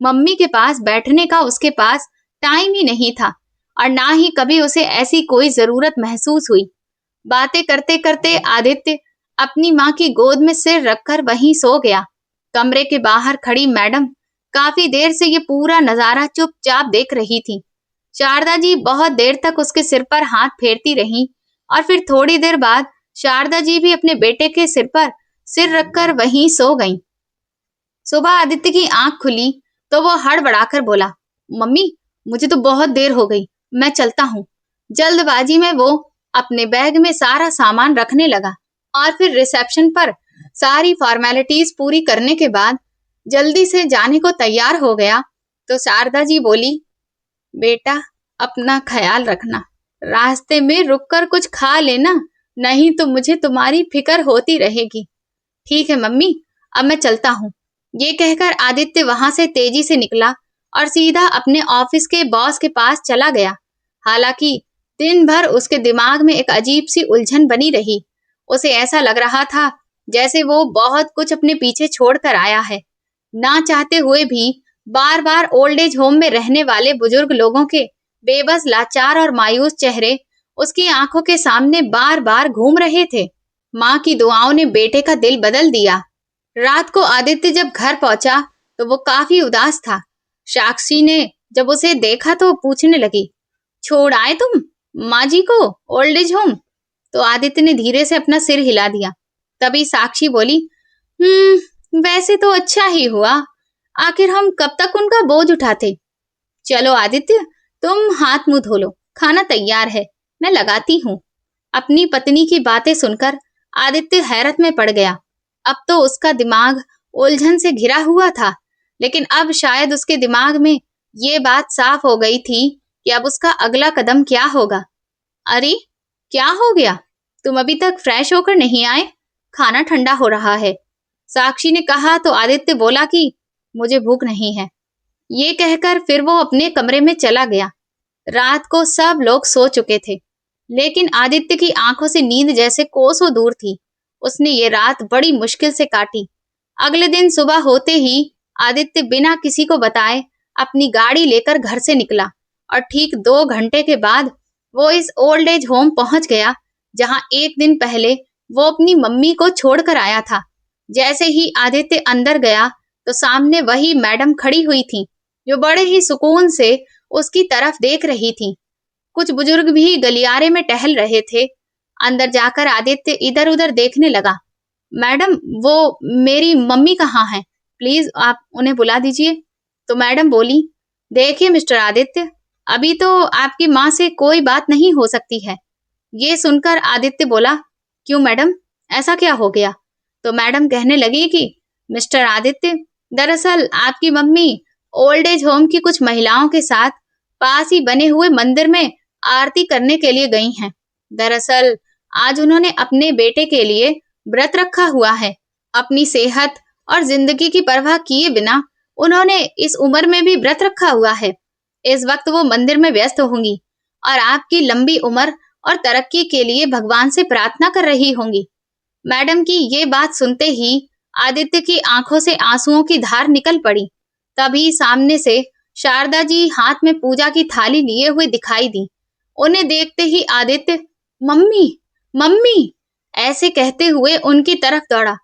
मम्मी के पास बैठने का उसके पास टाइम ही नहीं था और ना ही कभी उसे ऐसी कोई जरूरत महसूस हुई। बातें करते करते आदित्य अपनी माँ की गोद में सिर रखकर वहीं सो गया। कमरे के बाहर खड़ी मैडम काफी देर से ये पूरा नजारा चुपचाप देख रही थी। शारदा जी बहुत देर तक उसके सिर पर हाथ फेरती रहीं और फिर थोड़ी देर बाद शारदा जी भी अपने बेटे के सिर पर सिर रखकर वहीं सो गईं। सुबह आदित्य की आंख खुली तो वो हड़बड़ाकर बोला, मम्मी मुझे तो बहुत देर हो गई, मैं चलता हूँ। जल्दबाजी में वो अपने बैग में सारा सामान रखने लगा और फिर रिसेप्शन पर सारी फॉर्मेलिटीज पूरी करने के बाद जल्दी से जाने को तैयार हो गया तो शारदा जी बोली, बेटा अपना ख्याल रखना, रास्ते में रुककर कुछ खा लेना, नहीं तो मुझे तुम्हारी फिक्र होती रहेगी। ठीक है मम्मी, अब मैं चलता हूँ। ये कहकर आदित्य वहां से तेजी से निकला और सीधा अपने ऑफिस के बॉस के पास चला गया। हालांकि दिन भर उसके दिमाग में एक अजीब सी उलझन बनी रही। उसे ऐसा लग रहा था जैसे वो बहुत कुछ अपने पीछे छोड़कर आया है। ना चाहते हुए भी बार बार ओल्ड एज होम में रहने वाले बुजुर्ग लोगों के बेबस, लाचार और मायूस चेहरे उसकी आंखों के सामने बार बार घूम रहे थे। माँ की दुआओं ने बेटे का दिल बदल दिया। रात को आदित्य जब घर पहुंचा तो वो काफी उदास था। साक्षी ने जब उसे देखा तो पूछने लगी, छोड़ आए तुम माँ जी को ओल्ड एज होम? तो आदित्य ने धीरे से अपना सिर हिला दिया। तभी साक्षी बोली, वैसे तो अच्छा ही हुआ, आखिर हम कब तक उनका बोझ उठाते। चलो आदित्य, तुम हाथ मुंह धो लो, खाना तैयार है, मैं लगाती हूँ। अपनी पत्नी की बातें सुनकर आदित्य हैरत में पड़ गया। अब तो उसका दिमाग उलझन से घिरा हुआ था, लेकिन अब शायद उसके दिमाग में ये बात साफ हो गई थी कि अब उसका अगला कदम क्या होगा। अरे क्या हो गया, तुम अभी तक फ्रेश होकर नहीं आए? खाना ठंडा हो रहा है, साक्षी ने कहा तो आदित्य बोला कि मुझे भूख नहीं है। ये कहकर फिर वो अपने कमरे में चला गया। रात को सब लोग सो चुके थे, लेकिन आदित्य की आंखों से नींद जैसे कोसों दूर थी। उसने ये रात बड़ी मुश्किल से काटी। अगले दिन सुबह होते ही आदित्य बिना किसी को बताए अपनी गाड़ी लेकर घर से निकला और ठीक 2 घंटे के बाद वो इस ओल्ड एज होम पहुंच गया जहां एक दिन पहले वो अपनी मम्मी को छोड़कर आया था। जैसे ही आदित्य अंदर गया तो सामने वही मैडम खड़ी हुई थी जो बड़े ही सुकून से उसकी तरफ देख रही थी। कुछ बुजुर्ग भी गलियारे में टहल रहे थे। अंदर जाकर आदित्य इधर उधर देखने लगा। मैडम, वो मेरी मम्मी कहाँ हैं? प्लीज आप उन्हें बुला दीजिए। तो मैडम बोली, देखिए मिस्टर आदित्य, अभी तो आपकी माँ से कोई बात नहीं हो सकती है। ये सुनकर आदित्य बोला, क्यों मैडम, ऐसा क्या हो गया? तो मैडम कहने लगी कि मिस्टर आदित्य, दरअसल आपकी मम्मी ओल्ड एज होम की कुछ महिलाओं के साथ पास ही बने हुए मंदिर में आरती करने के लिए गई हैं। दरअसल आज उन्होंने अपने बेटे के लिए व्रत रखा हुआ है। अपनी सेहत और जिंदगी की परवाह किए बिना उन्होंने इस उम्र में भी व्रत रखा हुआ है। इस वक्त वो मंदिर में व्यस्त होंगी और आपकी लंबी उम्र और तरक्की के लिए भगवान से प्रार्थना कर रही होंगी। मैडम की ये बात सुनते ही आदित्य की आंखों से आंसुओं की धार निकल पड़ी। तभी सामने से शारदा जी हाथ में पूजा की थाली लिए हुए दिखाई दी। उन्हें देखते ही आदित्य मम्मी, मम्मी ऐसे कहते हुए उनकी तरफ दौड़ा।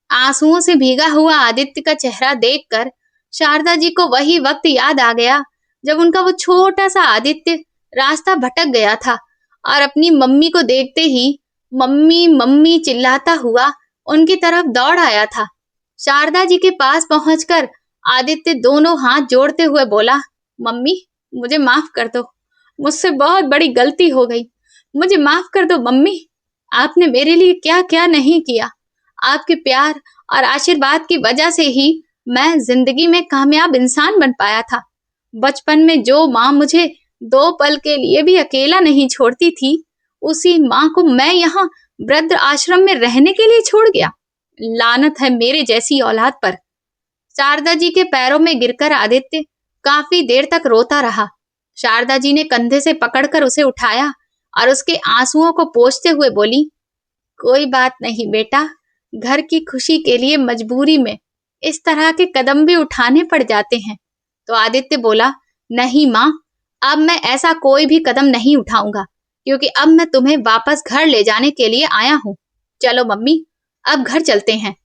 आंसुओं से भीगा हुआ आदित्य का चेहरा देखकर शारदा जी को वही वक्त याद आ गया जब उनका वो छोटा सा आदित्य रास्ता भटक गया था और अपनी मम्मी को देखते ही मम्मी मम्मी चिल्लाता हुआ उनकी तरफ दौड़ आया था। शारदा जी के पास पहुंचकर आदित्य दोनों हाथ जोड़ते हुए बोला, मम्मी मुझे माफ कर दो, मुझसे बहुत बड़ी गलती हो गई, मुझे माफ कर दो मम्मी। आपने मेरे लिए क्या क्या नहीं किया। आपके प्यार और आशीर्वाद की वजह से ही मैं जिंदगी में कामयाब इंसान बन पाया था। बचपन में जो माँ मुझे 2 पल के लिए भी अकेला नहीं छोड़ती थी, उसी माँ को मैं यहाँ वृद्ध आश्रम में रहने के लिए छोड़ गया। लानत है मेरे जैसी औलाद पर। शारदा जी के पैरों में गिरकर आदित्य काफी देर तक रोता रहा। शारदा जी ने कंधे से पकड़कर उसे उठाया और उसके आंसुओं को पोंछते हुए बोली, कोई बात नहीं बेटा, घर की खुशी के लिए मजबूरी में इस तरह के कदम भी उठाने पड़ जाते हैं। तो आदित्य बोला, नहीं माँ, अब मैं ऐसा कोई भी कदम नहीं उठाऊंगा, क्योंकि अब मैं तुम्हें वापस घर ले जाने के लिए आया हूँ। चलो मम्मी, अब घर चलते हैं।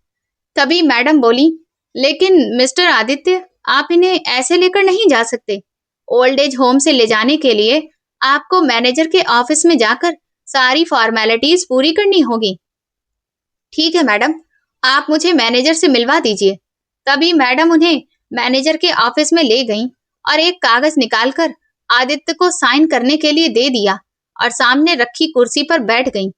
तभी मैडम बोली, लेकिन मिस्टर आदित्य, आप इन्हें ऐसे लेकर नहीं जा सकते। ओल्ड एज होम से ले जाने के लिए आपको मैनेजर के ऑफिस में जाकर सारी फॉर्मेलिटीज पूरी करनी होगी। ठीक है मैडम, आप मुझे मैनेजर से मिलवा दीजिए। तभी मैडम उन्हें मैनेजर के ऑफिस में ले गईं और एक कागज निकालकर आदित्य को साइन करने के लिए दे दिया और सामने रखी कुर्सी पर बैठ गईं।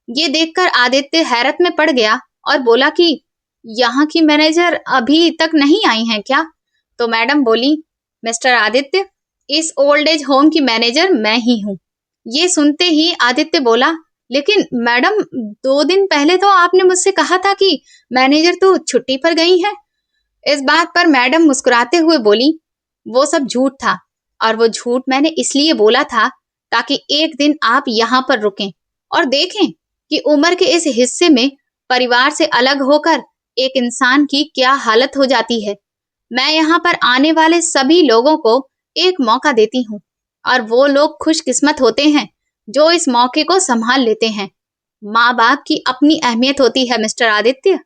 ये देखकर आदित्य हैरत में पड़ गया और बोला कि यहाँ की मैनेजर अभी तक नहीं आई हैं क्या? तो मैडम बोली, मिस्टर आदित्य, इस ओल्ड एज होम की मैनेजर मैं ही हूँ। ये सुनते ही आदित्य बोला, लेकिन मैडम, 2 दिन पहले तो आपने मुझसे कहा था कि मैनेजर तो छुट्टी पर गई है। इस बात पर मैडम मुस्कुराते हुए बोली, वो सब झूठ था, और वो झूठ मैंने इसलिए बोला था ताकि एक दिन आप यहाँ पर रुकें और देखें कि उम्र के इस हिस्से में परिवार से अलग होकर एक इंसान की क्या हालत हो जाती है। मैं यहाँ पर आने वाले सभी लोगों को एक मौका देती हूँ, और वो लोग खुशकिस्मत होते हैं जो इस मौके को संभाल लेते हैं। माँ बाप की अपनी अहमियत होती है मिस्टर आदित्य।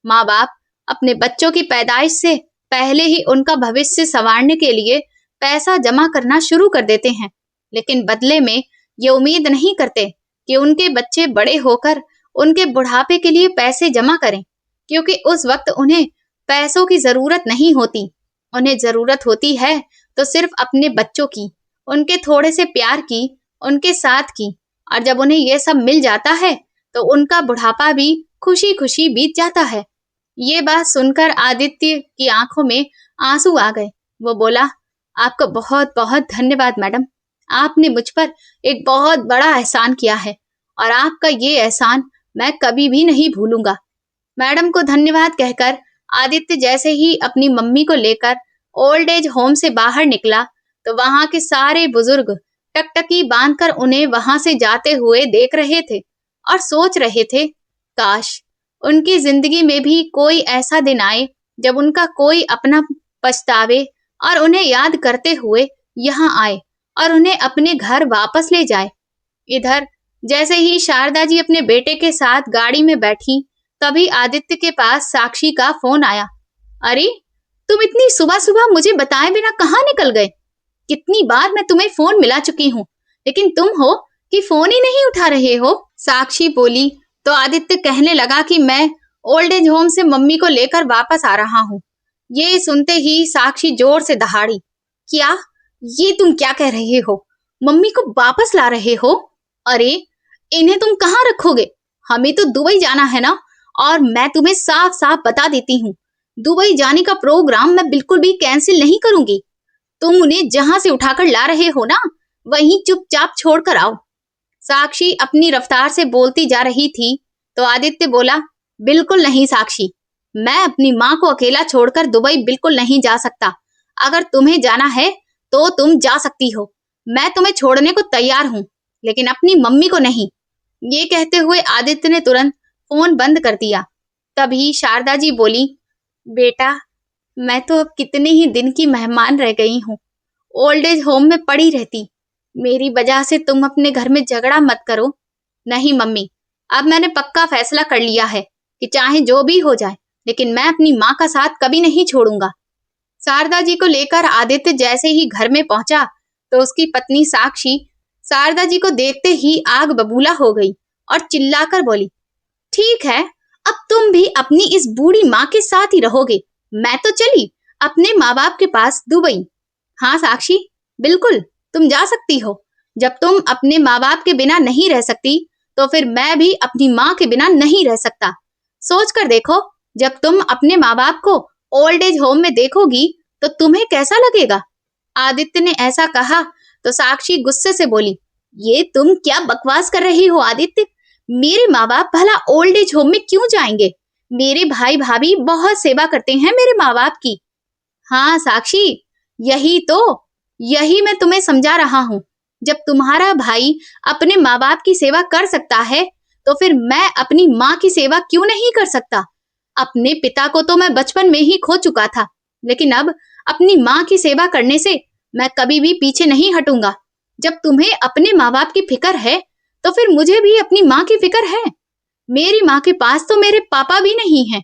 माँ बाप अपने बच्चों की पैदाइश से पहले ही उनका भविष्य संवारने के लिए पैसा जमा करना शुरू कर देते हैं, लेकिन बदले में ये उम्मीद नहीं करते कि उनके बच्चे बड़े होकर उनके बुढ़ापे के लिए पैसे जमा करें, क्योंकि उस वक्त उन्हें पैसों की जरूरत नहीं होती। उन्हें जरूरत होती है तो सिर्फ अपने बच्चों की, उनके थोड़े से प्यार की, उनके साथ की। और जब उन्हें यह सब मिल जाता है तो उनका बुढ़ापा भी खुशी खुशी बीत जाता है। ये बात सुनकर आदित्य की आंखों में आंसू आ गए। वो बोला, आपका बहुत बहुत धन्यवाद मैडम, आपने मुझ पर एक बहुत बड़ा एहसान किया है, और आपका ये एहसान मैं कभी भी नहीं भूलूंगा। मैडम को धन्यवाद कहकर आदित्य जैसे ही अपनी मम्मी को लेकर ओल्ड एज होम से बाहर निकला तो वहां के सारे बुजुर्ग टकटकी बांधकर उन्हें वहां से जाते हुए देख रहे थे और सोच रहे थे, काश उनकी जिंदगी में भी कोई ऐसा दिन आए जब उनका कोई अपना पछतावे और उन्हें याद करते हुए यहाँ आए और उन्हें अपने घर वापस ले जाए। इधर जैसे ही शारदा जी अपने बेटे के साथ गाड़ी में बैठी, तभी आदित्य के पास साक्षी का फोन आया। अरे, तुम इतनी सुबह सुबह मुझे बताए बिना कहाँ निकल गए? कितनी बार मैं तुम्हें फोन मिला चुकी हूँ, लेकिन तुम हो कि फोन ही नहीं उठा रहे हो। साक्षी बोली तो आदित्य कहने लगा कि मैं ओल्ड एज होम से मम्मी को लेकर वापस आ रहा हूँ। ये सुनते ही साक्षी जोर से दहाड़ी, क्या? ये तुम क्या कह रहे हो? मम्मी को वापस ला रहे हो? अरे, इन्हें तुम कहाँ रखोगे? हमें तो दुबई जाना है ना, और मैं तुम्हें साफ साफ बता देती हूँ, दुबई जाने का प्रोग्राम मैं बिल्कुल भी कैंसिल नहीं करूंगी। तुम उन्हें जहां से उठाकर ला रहे हो ना, वहीं चुपचाप छोड़कर आओ। साक्षी अपनी रफ्तार से बोलती जा रही थी तो आदित्य बोला, बिल्कुल नहीं साक्षी, मैं अपनी माँ को अकेला छोड़कर दुबई बिल्कुल नहीं जा सकता। अगर तुम्हें जाना है तो तुम जा सकती हो, मैं तुम्हें छोड़ने को तैयार हूँ, लेकिन अपनी मम्मी को नहीं। ये कहते हुए आदित्य ने तुरंत फोन बंद कर दिया। तभी शारदा जी बोली, बेटा, मैं तो अब कितने ही दिन की मेहमान रह गई हूँ, ओल्ड एज होम में पड़ी रहती। मेरी वजह से तुम अपने घर में झगड़ा मत करो। नहीं मम्मी, अब मैंने पक्का फैसला कर लिया है कि चाहे जो भी हो जाए, लेकिन मैं अपनी माँ का साथ कभी नहीं छोड़ूंगा। शारदा जी को लेकर आदित्य जैसे ही घर में पहुंचा तो उसकी पत्नी साक्षी शारदा जी को देखते ही आग बबूला हो गई और चिल्लाकर बोली, ठीक है, अब तुम भी अपनी इस बूढ़ी माँ के साथ ही रहोगे। मैं तो चली अपने माँ बाप के पास दुबई। हाँ साक्षी, बिल्कुल तुम जा सकती हो। जब तुम अपने माँ बाप के बिना नहीं रह सकती तो फिर मैं भी अपनी माँ के बिना नहीं रह सकता। सोच कर देखो, जब तुम अपने माँ बाप को ओल्ड एज होम में देखोगी तो तुम्हें कैसा लगेगा? आदित्य ने ऐसा कहा तो साक्षी गुस्से से बोली, ये तुम क्या बकवास कर रही हो आदित्य? मेरे माँ बाप भला ओल्ड एज होम में क्यों जाएंगे? मेरे भाई भाभी बहुत सेवा करते हैं मेरे माँ बाप की। हाँ साक्षी, यही मैं तुम्हें समझा रहा हूँ। जब तुम्हारा भाई अपने माँ बाप की सेवा कर सकता है तो फिर मैं अपनी माँ की सेवा क्यों नहीं कर सकता? अपने पिता को तो मैं बचपन में ही खो चुका था, लेकिन अब अपनी माँ की सेवा करने से मैं कभी भी पीछे नहीं हटूंगा। जब तुम्हें अपने माँ बाप की फिक्र है तो फिर मुझे भी अपनी माँ की फिक्र है। मेरी माँ के पास तो मेरे पापा भी नहीं है।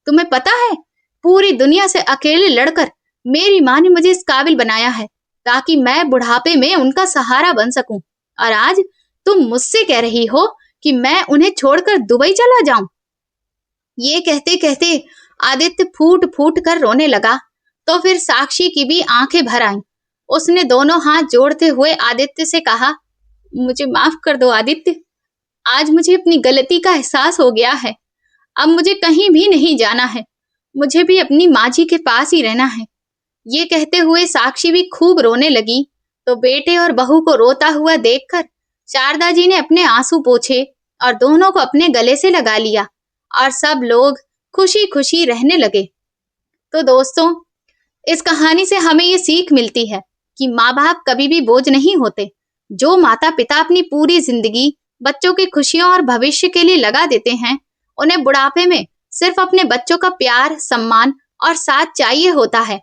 तुम्हें पता है, पूरी दुनिया से अकेले लड़कर मेरी माँ ने मुझे इस काबिल बनाया है ताकि मैं बुढ़ापे में उनका सहारा बन सकूं। और आज तुम मुझसे कह रही हो कि मैं उन्हें छोड़कर दुबई चला जाऊं। ये कहते कहते आदित्य फूट फूट कर रोने लगा। तो फिर साक्षी की भी आंखें भर आईं। उसने दोनों हाथ जोड़ते हुए आदित्य से कहा, मुझे माफ कर दो आदित्य। आज मुझे अपनी गलती का एहसास हो गया है। अब मुझे कहीं भी नहीं जाना है। मुझे भी अपनी माँ जी के पास ही रहना है। ये कहते हुए साक्षी भी खूब रोने लगी। तो बेटे और बहू को रोता हुआ देखकर शारदा जी ने अपने आंसू पोंछे और दोनों को अपने गले से लगा लिया और सब लोग खुशी खुशी रहने लगे। तो दोस्तों, इस कहानी से हमें ये सीख मिलती है कि माँ बाप कभी भी बोझ नहीं होते। जो माता पिता अपनी पूरी जिंदगी बच्चों की खुशियों और भविष्य के लिए लगा देते हैं, उन्हें बुढ़ापे में सिर्फ अपने बच्चों का प्यार, सम्मान और साथ चाहिए होता है।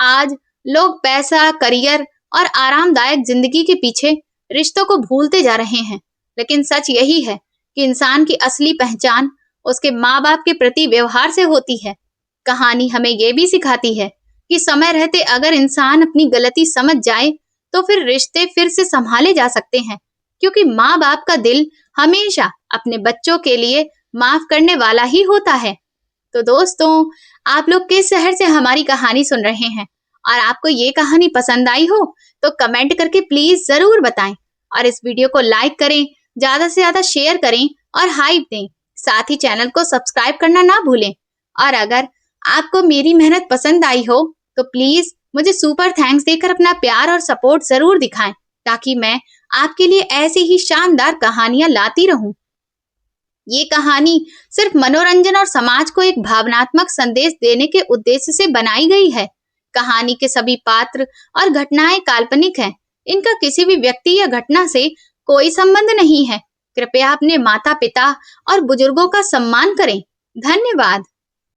आज लोग पैसा, करियर और आरामदायक जिंदगी के पीछे रिश्तों को भूलते जा रहे हैं, लेकिन सच यही है कि इंसान की असली पहचान उसके माँ बाप के प्रति व्यवहार से होती है। कहानी हमें यह भी सिखाती है कि समय रहते अगर इंसान अपनी गलती समझ जाए तो फिर रिश्ते फिर से संभाले जा सकते हैं, क्योंकि माँ बाप का दिल हमेशा अपने बच्चों के लिए माफ करने वाला ही होता है। तो दोस्तों, आप लोग किस शहर से हमारी कहानी सुन रहे हैं और आपको ये कहानी पसंद आई हो तो कमेंट करके प्लीज जरूर बताएं और इस वीडियो को लाइक करें, ज्यादा से ज्यादा शेयर करें और हाइप दें। साथ ही चैनल को सब्सक्राइब करना ना भूलें। और अगर आपको मेरी मेहनत पसंद आई हो तो प्लीज मुझे सुपर थैंक्स देकर अपना प्यार और सपोर्ट जरूर दिखाएं, ताकि मैं आपके लिए ऐसी ही शानदार कहानियां लाती रहूं। ये कहानी सिर्फ मनोरंजन और समाज को एक भावनात्मक संदेश देने के उद्देश्य से बनाई गई है। कहानी के सभी पात्र और घटनाएं काल्पनिक हैं। इनका किसी भी व्यक्ति या घटना से कोई संबंध नहीं है। कृपया अपने माता पिता और बुजुर्गों का सम्मान करें। धन्यवाद।